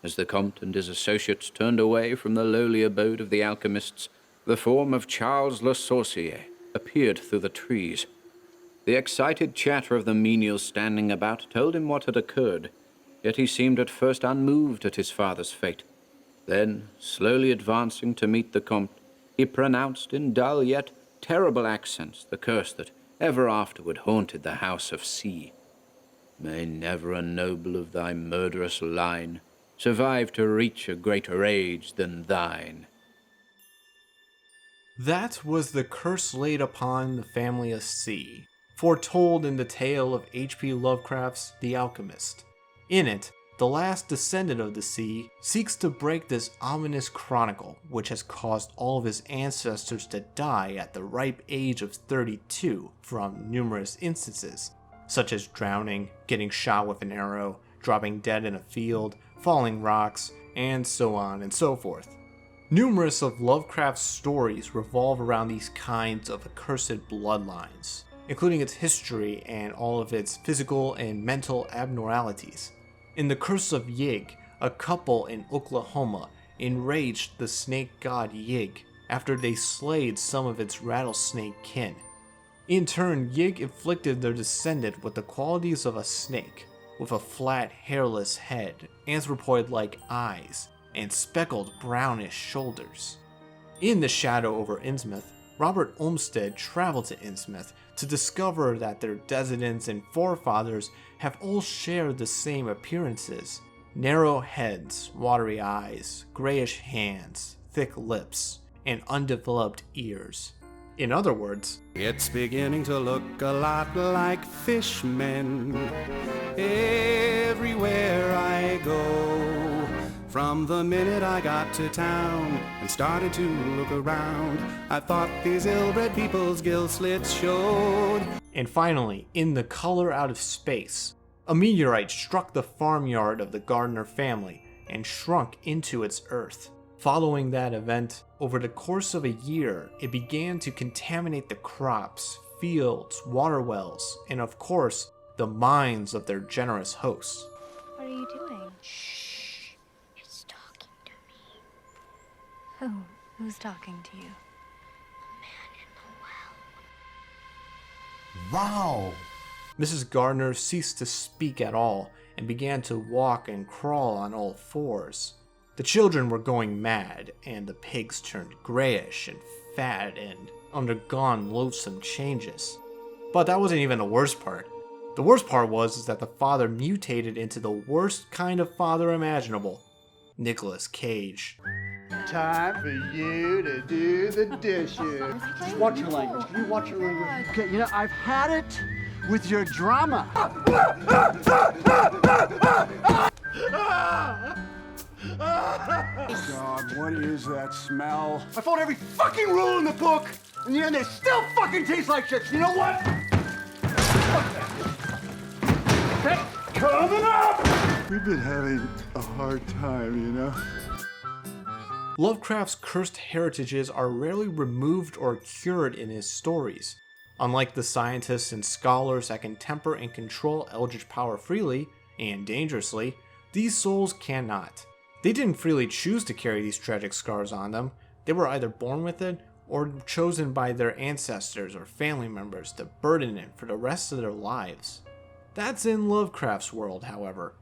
As the Comte and his associates turned away from the lowly abode of the alchemists, the form of Charles Le Sorcier appeared through the trees. The excited chatter of the menials standing about told him what had occurred, yet he seemed at first unmoved at his father's fate. Then, slowly advancing to meet the Comte, he pronounced in dull yet terrible accents the curse that ever afterward haunted the house of C. May never a noble of thy murderous line survive to reach a greater age than thine. That was the curse laid upon the family of C, foretold in the tale of H.P. Lovecraft's The Alchemist. In it, the last descendant of the sea seeks to break this ominous chronicle, which has caused all of his ancestors to die at the ripe age of 32 from numerous instances, such as drowning, getting shot with an arrow, dropping dead in a field, falling rocks, and so on and so forth. Numerous of Lovecraft's stories revolve around these kinds of accursed bloodlines, including its history and all of its physical and mental abnormalities. In The Curse of Yig, a couple in Oklahoma enraged the snake god Yig after they slayed some of its rattlesnake kin. In turn, Yig inflicted their descendant with the qualities of a snake, with a flat, hairless head, anthropoid-like eyes, and speckled brownish shoulders. In The Shadow over Innsmouth, Robert Olmsted traveled to Innsmouth to discover that their descendants and forefathers have all shared the same appearances: narrow heads, watery eyes, grayish hands, thick lips, and undeveloped ears. In other words, it's beginning to look a lot like fishmen everywhere I go. From the minute I got to town and started to look around, I thought these ill-bred people's gill slits showed. And finally, in The Color Out of Space, a meteorite struck the farmyard of the Gardner family and shrunk into its earth. Following that event, over the course of a year, it began to contaminate the crops, fields, water wells, and of course, the minds of their generous hosts. What are you doing? Shh. It's talking to me. Who's talking to you? A man in the well. Wow! Mrs. Gardner ceased to speak at all and began to walk and crawl on all fours. The children were going mad, and the pigs turned grayish and fat and undergone loathsome changes. But that wasn't even the worst part. The worst part was that the father mutated into the worst kind of father imaginable, Nicolas Cage. Time for you to do the dishes. Just watch your language. You watch your language. Okay, you know, I've had it with your drama. God, what is that smell? I followed every fucking rule in the book. In the end, they still fucking taste like shit. You know what? Okay, coming up! We've been having a hard time, you know? Lovecraft's cursed heritages are rarely removed or cured in his stories. Unlike the scientists and scholars that can temper and control eldritch power freely, and dangerously, these souls cannot. They didn't freely choose to carry these tragic scars on them. They were either born with it, or chosen by their ancestors or family members to burden it for the rest of their lives. That's in Lovecraft's world, however.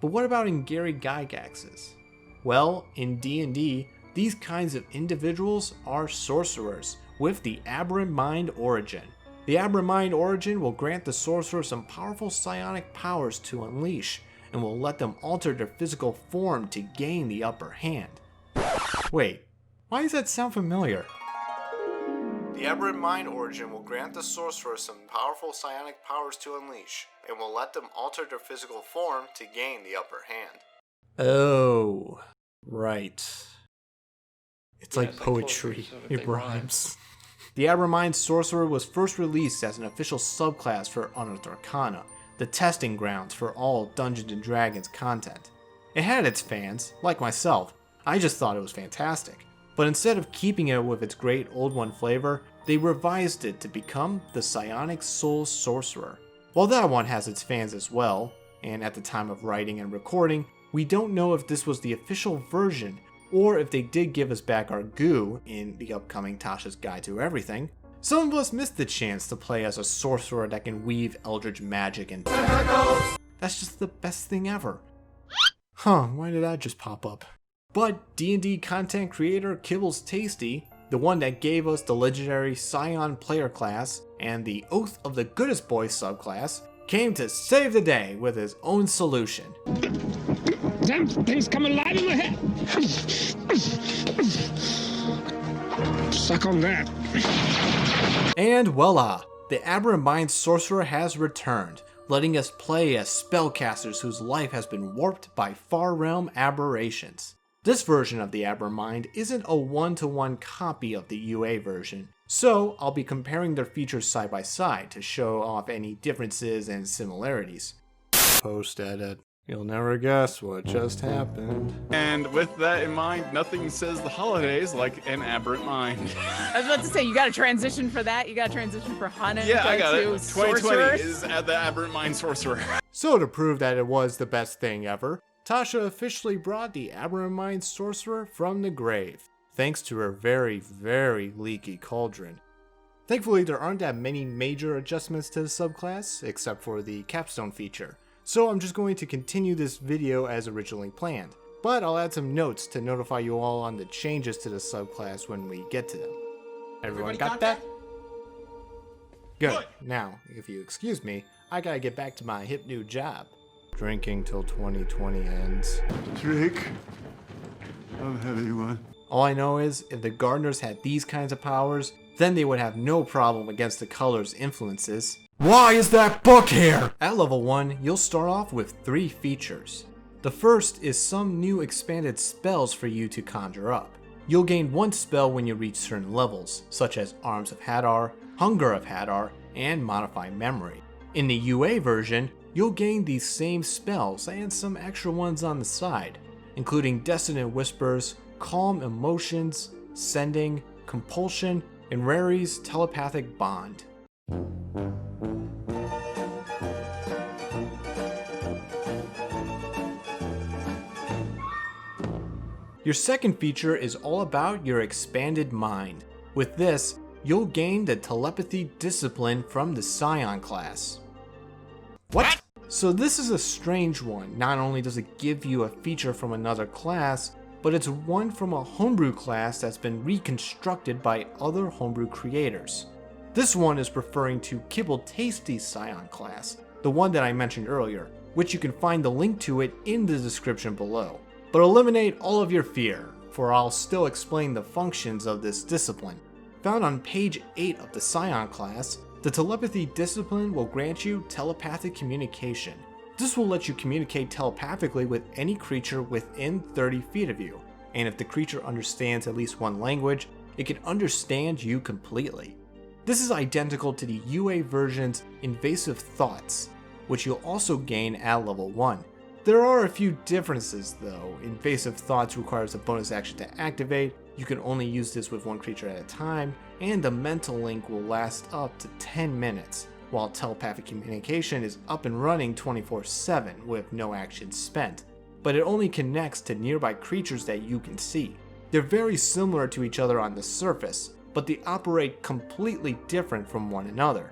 But what about in Gary Gygax's? Well, in D&D, these kinds of individuals are sorcerers with the Aberrant Mind Origin. The Aberrant Mind Origin will grant the sorcerer some powerful psionic powers to unleash, and will let them alter their physical form to gain the upper hand. Wait, why does that sound familiar? The Aberrant Mind Origin will grant the sorcerer some powerful psionic powers to unleash, and will let them alter their physical form to gain the upper hand. Oh, right. It's like poetry. It rhymes. The Aberrant Mind Sorcerer was first released as an official subclass for Unearthed Arcana, the testing grounds for all Dungeons & Dragons content. It had its fans, like myself. I just thought it was fantastic. But instead of keeping it with its great Old One flavor, they revised it to become the Psionic Soul Sorcerer. While that one has its fans as well, and at the time of writing and recording, we don't know if this was the official version, or if they did give us back our goo in the upcoming Tasha's Guide to Everything. Some of us missed the chance to play as a sorcerer that can weave eldritch magic and that's just the best thing ever. Huh, why did that just pop up? But D&D content creator KibblesTasty, the one that gave us the legendary Psion player class and the Oath of the Goodest Boy subclass, came to save the day with his own solution. Damn things come alive in my head. Suck on that. And voila! The Aberrant Mind Sorcerer has returned, letting us play as spellcasters whose life has been warped by far realm aberrations. This version of the Aberrant Mind isn't a one-to-one copy of the UA version, so I'll be comparing their features side by side to show off any differences and similarities. Post-edit. You'll never guess what just happened. And with that in mind, nothing says the holidays like an aberrant mind. I was about to say, you got a transition for that? You got a transition for Hanukkah Yeah, I got it. to 2020 Sorcerers? is at the Aberrant Mind Sorcerer. So to prove that it was the best thing ever, Tasha officially brought the Aberrant Mind Sorcerer from the grave, thanks to her very, very leaky Cauldron. Thankfully, there aren't that many major adjustments to the subclass, except for the capstone feature, so I'm just going to continue this video as originally planned, but I'll add some notes to notify you all on the changes to the subclass when we get to them. Everyone got that? Good. Now, if you excuse me, I gotta get back to my hip new job. Drinking till 2020 ends. Drink. I'm having one. All I know is, if the gardeners had these kinds of powers, then they would have no problem against the color's influences. Why is that book here? At level 1, you'll start off with 3 features. The first is some new expanded spells for you to conjure up. You'll gain 1 spell when you reach certain levels, such as Arms of Hadar, Hunger of Hadar, and Modify Memory. In the UA version, you'll gain these same spells and some extra ones on the side, including Dissonant Whispers, Calm Emotions, Sending, Compulsion, and Rary's Telepathic Bond. Your second feature is all about your expanded mind. With this, you'll gain the Telepathy Discipline from the Psion class. What? So this is a strange one. Not only does it give you a feature from another class, but it's one from a homebrew class that's been reconstructed by other homebrew creators. This one is referring to KibbleTasty's Psion class, the one that I mentioned earlier, which you can find the link to it in the description below. But eliminate all of your fear, for I'll still explain the functions of this discipline. Found on page 8 of the Psion class, the Telepathy Discipline will grant you telepathic communication. This will let you communicate telepathically with any creature within 30 feet of you, and if the creature understands at least one language, it can understand you completely. This is identical to the UA version's Invasive Thoughts, which you'll also gain at level 1. There are a few differences though. Invasive Thoughts requires a bonus action to activate, you can only use this with 1 creature at a time, and the mental link will last up to 10 minutes, while telepathic communication is up and running 24/7 with no action spent, but it only connects to nearby creatures that you can see. They're very similar to each other on the surface, but they operate completely different from one another.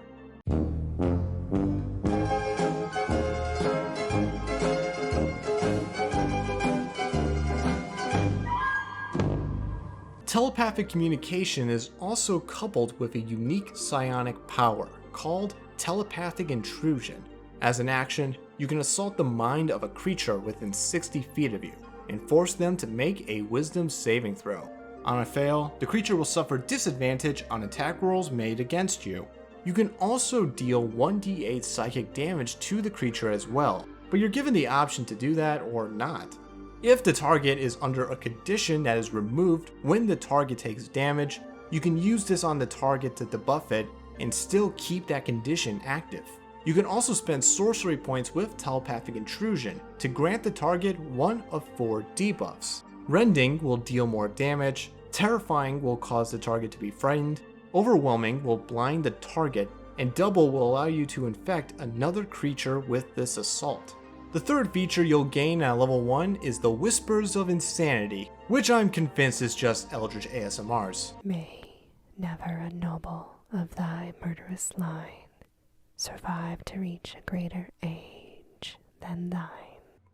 Telepathic communication is also coupled with a unique psionic power called Telepathic Intrusion. As an action, you can assault the mind of a creature within 60 feet of you and force them to make a wisdom saving throw. On a fail, the creature will suffer disadvantage on attack rolls made against you. You can also deal 1d8 psychic damage to the creature as well, but you're given the option to do that or not. If the target is under a condition that is removed when the target takes damage, you can use this on the target to debuff it and still keep that condition active. You can also spend sorcery points with Telepathic Intrusion to grant the target 1 of 4 debuffs. Rending will deal more damage, Terrifying will cause the target to be frightened, Overwhelming will blind the target, and Double will allow you to infect another creature with this assault. The third feature you'll gain at level 1 is the Whispers of Insanity, which I'm convinced is just Eldritch ASMRs. May never a noble of thy murderous line survive to reach a greater age than thine.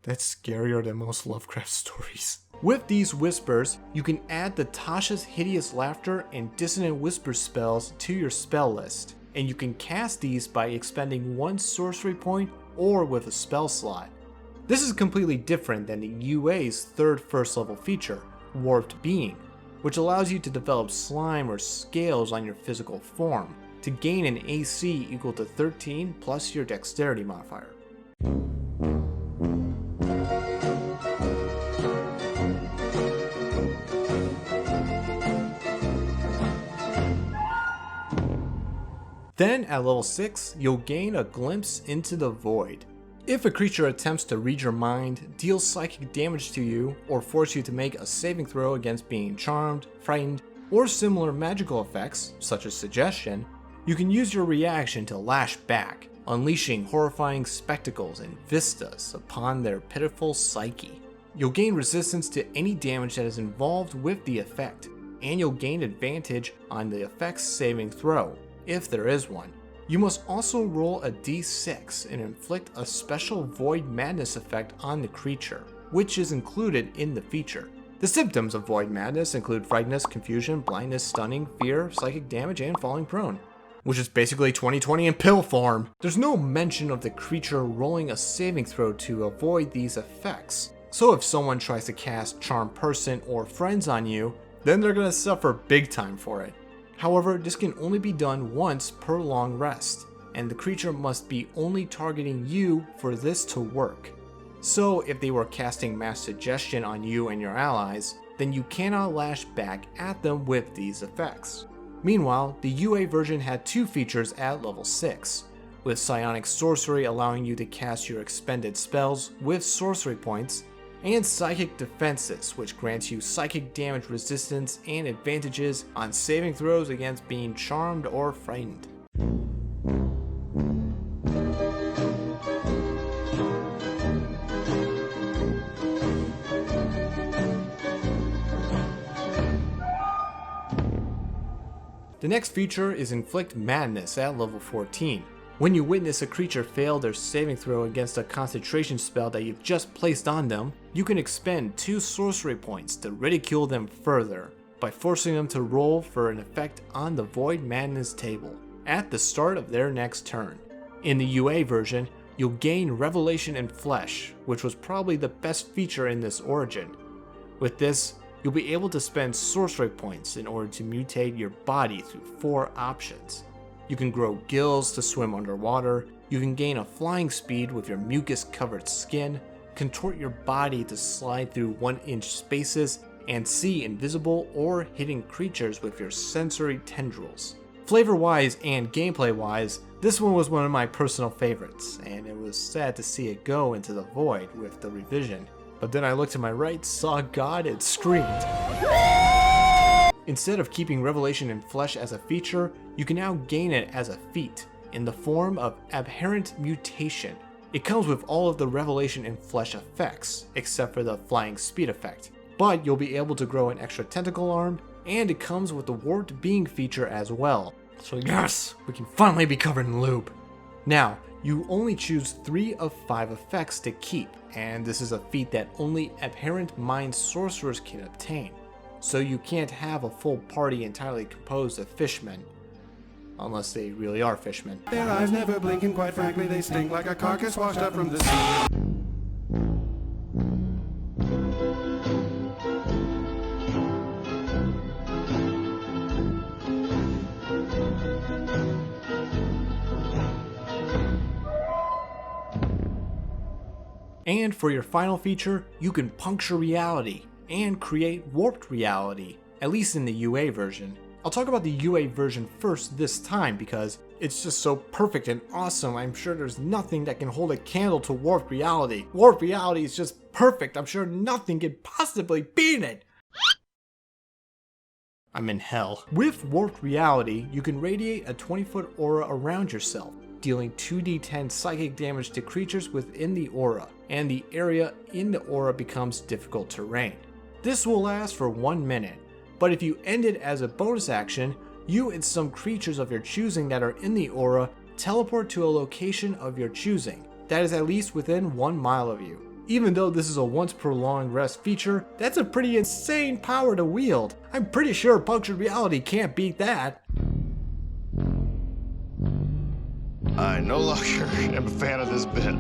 That's scarier than most Lovecraft stories. With these whispers, you can add the Tasha's Hideous Laughter and Dissonant Whisper spells to your spell list, and you can cast these by expending 1 sorcery point or with a spell slot. This is completely different than the UA's third first level feature, Warped Being, which allows you to develop slime or scales on your physical form to gain an AC equal to 13 plus your dexterity modifier. Then at level 6, you'll gain a Glimpse into the Void. If a creature attempts to read your mind, deal psychic damage to you, or force you to make a saving throw against being charmed, frightened, or similar magical effects, such as suggestion, you can use your reaction to lash back, unleashing horrifying spectacles and vistas upon their pitiful psyche. You'll gain resistance to any damage that is involved with the effect, and you'll gain advantage on the effect's saving throw, if there is one. You must also roll a d6 and inflict a special Void Madness effect on the creature, which is included in the feature. The symptoms of Void Madness include frightenedness, confusion, blindness, stunning, fear, psychic damage, and falling prone, which is basically 2020 in pill form. There's no mention of the creature rolling a saving throw to avoid these effects, so if someone tries to cast Charm Person or Friends on you, then they're gonna suffer big time for it. However, this can only be done once per long rest, and the creature must be only targeting you for this to work. So if they were casting Mass Suggestion on you and your allies, then you cannot lash back at them with these effects. Meanwhile, the UA version had 2 features at level 6, with Psionic Sorcery allowing you to cast your expended spells with sorcery points, and Psychic Defenses, which grants you psychic damage resistance and advantages on saving throws against being charmed or frightened. The next feature is Inflict Madness at level 14. When you witness a creature fail their saving throw against a concentration spell that you've just placed on them, you can expend 2 sorcery points to ridicule them further by forcing them to roll for an effect on the Void Madness table at the start of their next turn. In the UA version, you'll gain Revelation in Flesh, which was probably the best feature in this origin. With this, you'll be able to spend sorcery points in order to mutate your body through 4 options. You can grow gills to swim underwater, you can gain a flying speed with your mucus-covered skin, contort your body to slide through 1-inch spaces, and see invisible or hidden creatures with your sensory tendrils. Flavor-wise and gameplay-wise, this one was one of my personal favorites, and it was sad to see it go into the void with the revision. But then I looked to my right, saw God, and screamed. Instead of keeping Revelation in Flesh as a feature, you can now gain it as a feat, in the form of Aberrant Mutation. It comes with all of the Revelation in Flesh effects, except for the flying speed effect, but you'll be able to grow an extra tentacle arm, and it comes with the Warped Being feature as well. So yes, we can finally be covered in lube. Now, you only choose 3 of 5 effects to keep, and this is a feat that only Aberrant Mind Sorcerers can obtain. So you can't have a full party entirely composed of fishmen. Unless they really are fishmen. Their eyes never blink, and quite frankly they stink like a carcass washed up from the sea. And for your final feature, you can puncture reality and create warped reality, at least in the UA version. I'll talk about the UA version first this time because it's just so perfect and awesome. I'm sure there's nothing that can hold a candle to warped reality. Warped reality is just perfect. I'm sure nothing can possibly beat it. I'm in hell. With warped reality, you can radiate a 20-foot aura around yourself. dealing 2d10 psychic damage to creatures within the aura, and the area in the aura becomes difficult terrain. This will last for 1 minute, but if you end it as a bonus action, you and some creatures of your choosing that are in the aura teleport to a location of your choosing that is at least within 1 mile of you. Even though this is a once per long rest feature, that's a pretty insane power to wield. I'm pretty sure Punctured Reality can't beat that. I no longer am a fan of this bit.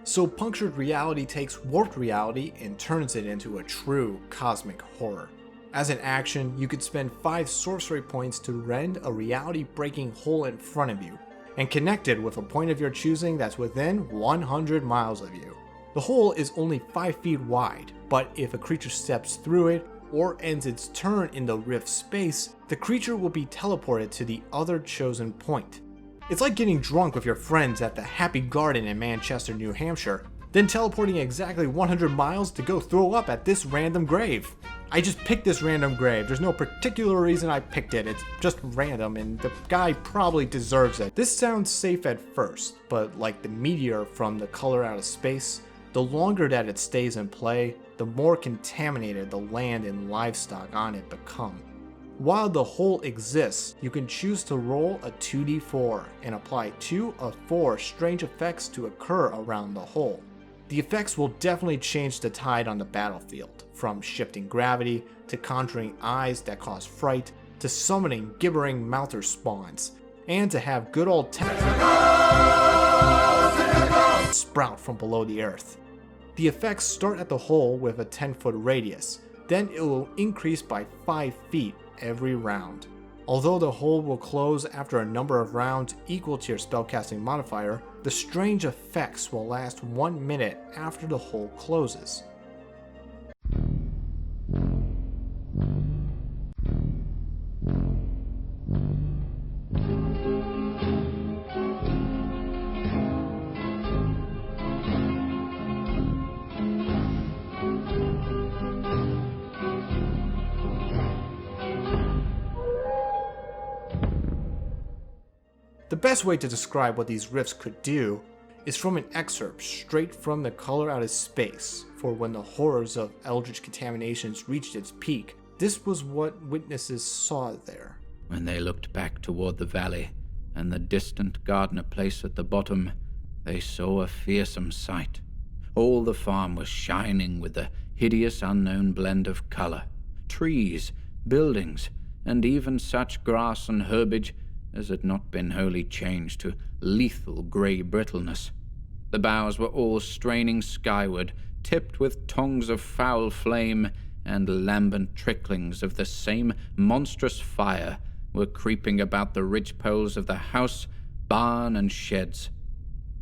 So Punctured Reality takes Warped Reality and turns it into a true cosmic horror. As an action, you could spend 5 sorcery points to rend a reality-breaking hole in front of you, and connect it with a point of your choosing that's within 100 miles of you. The hole is only 5 feet wide, but if a creature steps through it, or ends its turn in the rift space, the creature will be teleported to the other chosen point. It's like getting drunk with your friends at the Happy Garden in Manchester, New Hampshire, then teleporting exactly 100 miles to go throw up at this random grave. I just picked this random grave. There's no particular reason I picked it. It's just random and the guy probably deserves it. This sounds safe at first, but like the meteor from The Color Out of Space, the longer that it stays in play, the more contaminated the land and livestock on it become. While the hole exists, you can choose to roll a 2d4 and apply 2 of 4 strange effects to occur around the hole. The effects will definitely change the tide on the battlefield, from shifting gravity, to conjuring eyes that cause fright, to summoning gibbering mouther spawns, and to have good old sprout from below the earth. The effects start at the hole with a 10-foot radius, then it will increase by 5 feet every round. Although the hole will close after a number of rounds equal to your spellcasting modifier, the strange effects will last 1 minute after the hole closes. The best way to describe what these rifts could do is from an excerpt straight from The Color Out of Space, for when the horrors of eldritch contaminations reached its peak. This was what witnesses saw there. When they looked back toward the valley and the distant gardener place at the bottom, they saw a fearsome sight. All the farm was shining with the hideous unknown blend of color. Trees, buildings, and even such grass and herbage as had not been wholly changed to lethal grey brittleness. The boughs were all straining skyward, tipped with tongues of foul flame, and lambent tricklings of the same monstrous fire were creeping about the ridgepoles of the house, barn, and sheds.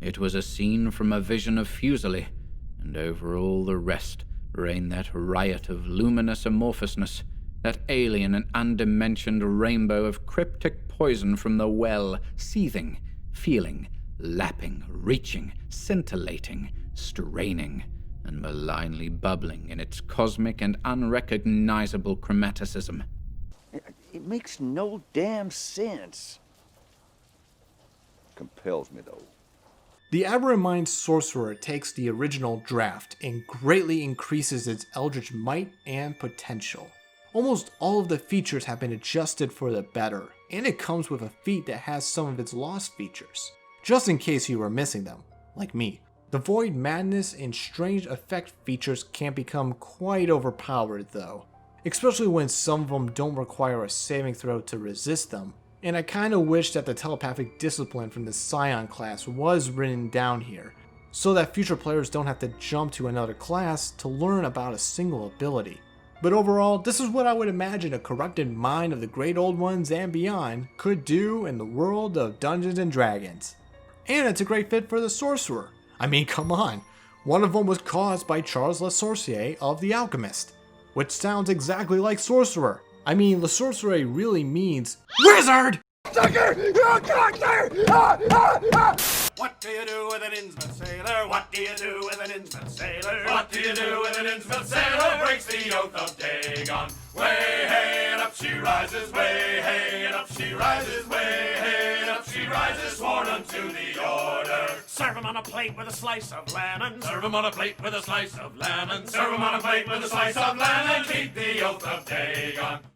It was a scene from a vision of Fuseli, and over all the rest reigned that riot of luminous amorphousness, that alien and undimensioned rainbow of cryptic poison from the well, seething, feeling, lapping, reaching, scintillating, straining, and malignly bubbling in its cosmic and unrecognizable chromaticism. It makes no damn sense. Compels me, though. The Aberrant Mind Sorcerer takes the original draft and greatly increases its eldritch might and potential. Almost all of the features have been adjusted for the better, and it comes with a feat that has some of its lost features, just in case you were missing them, like me. The Void Madness and Strange Effect features can become quite overpowered though, especially when some of them don't require a saving throw to resist them, and I kinda wish that the Telepathic Discipline from the Psion class was written down here, so that future players don't have to jump to another class to learn about a single ability. But overall, this is what I would imagine a corrupted mind of the Great Old Ones and beyond could do in the world of Dungeons & Dragons. And it's a great fit for the Sorcerer. I mean, come on. One of them was caused by Charles Le Sorcier of The Alchemist, which sounds exactly like Sorcerer. I mean, Le Sorcier really means wizard! What do you do with an Innsmouth sailor? What do you do with an Innsmouth sailor? What do you do with an Innsmouth sailor? Breaks the oath of Dagon. Way, hey, she rises, way, hey, and up she rises, way, hey, and up she rises, sworn unto the order. Serve 'em on a plate with a slice of lemon. Serve 'em on a plate with a slice of lemon. Serve 'em on a plate with a slice of lemon. Keep the oath of Dagon.